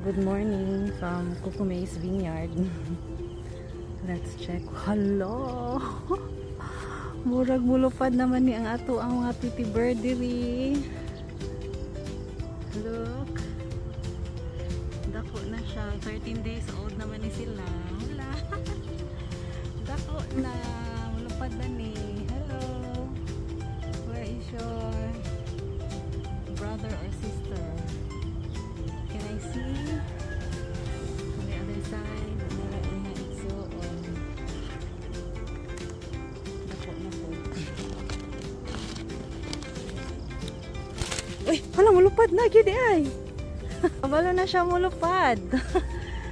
Good morning from Kukumay's Vineyard. Let's check. Hello! Murag mulupad naman ni ang ato ang mga titi bird diri. Look. Dako na siya. 13 days old naman ni sila. Wala. Dako na. Mulupad na ni. Hello. Where is your brother or sister? Can I see? On the other side. Uy, hala, mulupad na, gid ay. Kabalo na siya mulupad.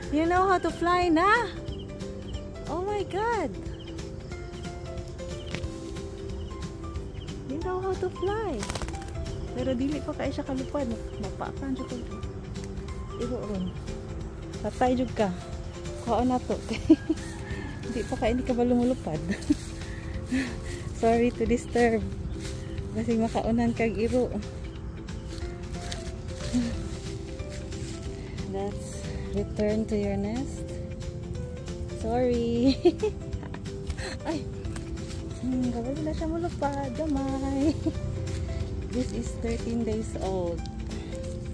You know how to fly na? Oh my God. You know how to fly. Pero dili pa kaya siya kalupad. Mapaakan siya ko. Ibo ron. Patay jud ka. Kao na to. Hindi pa kaya hindi ka ba lumulupad. Sorry to disturb. Kasi makaunan kag iro. Let's return to your nest. Sorry. Ay. Gawin na siya mulupad. Damay. This is 13 days old.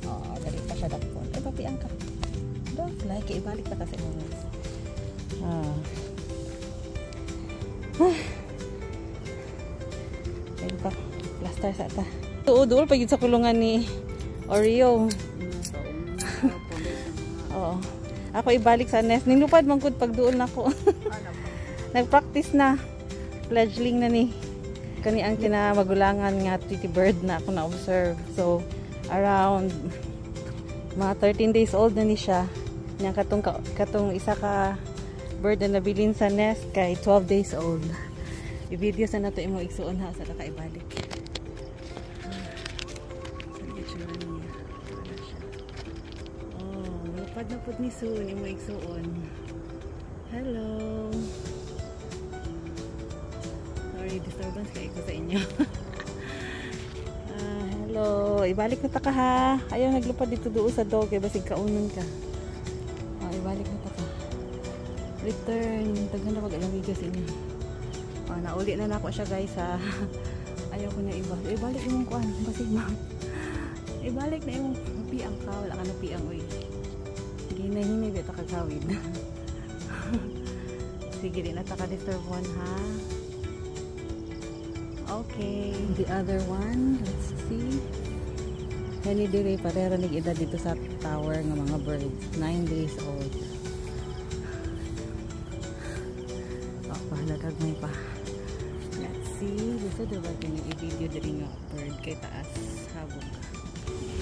Oh, dali pa siya dakpon. Eh, papiang ka. Don't fly. Kaya ibalik na kasi mo. Ayun pa. Plaster sa ata. Tuudol pag yun sa kulungan ni Oreo. Oo. Ako ibalik sa nest. Nilupad mangkod pag doon ako. Nag-practice na. Fledgling na ni. Kani ang kinamagulangan nga titi bird na ako na-observe. So, around mga 13 days old na ni siya. Niyang katong isa ka bird na nabilin sa nest kay 12 days old. I-video sa nato imo igsuon ha sa nakaibalik. Lupad na pud ni Soon imo igsuon. Hello. Sorry, disturbance kay ko sa inyo. Hello. Ibalik na ta ka ha. Ayaw naglupad dito duo sa dog kay basig kaunon ka. Ibalik na ta ka. Return. Taghan na mag-alang video sa inyo. Nauli na ako siya guys ha. Ayaw ko niya ibalik. Ibalik yung kuan. Basig ma. Ibalik na yung piang ka. Wala ka na piang uy. Hinay-hinay dito kagawid. Sige din at disturb one ha. Okay. The other one. Let's see. Kani dire parera nag-edad dito sa tower ng mga birds. 9 days old. Pahalagagmay pa. Let's see. Gusto diba kani i-video diri nga bird kay taas habog.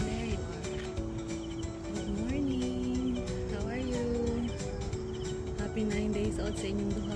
There you are. Good morning. Happy 9 days old sa inyong duha.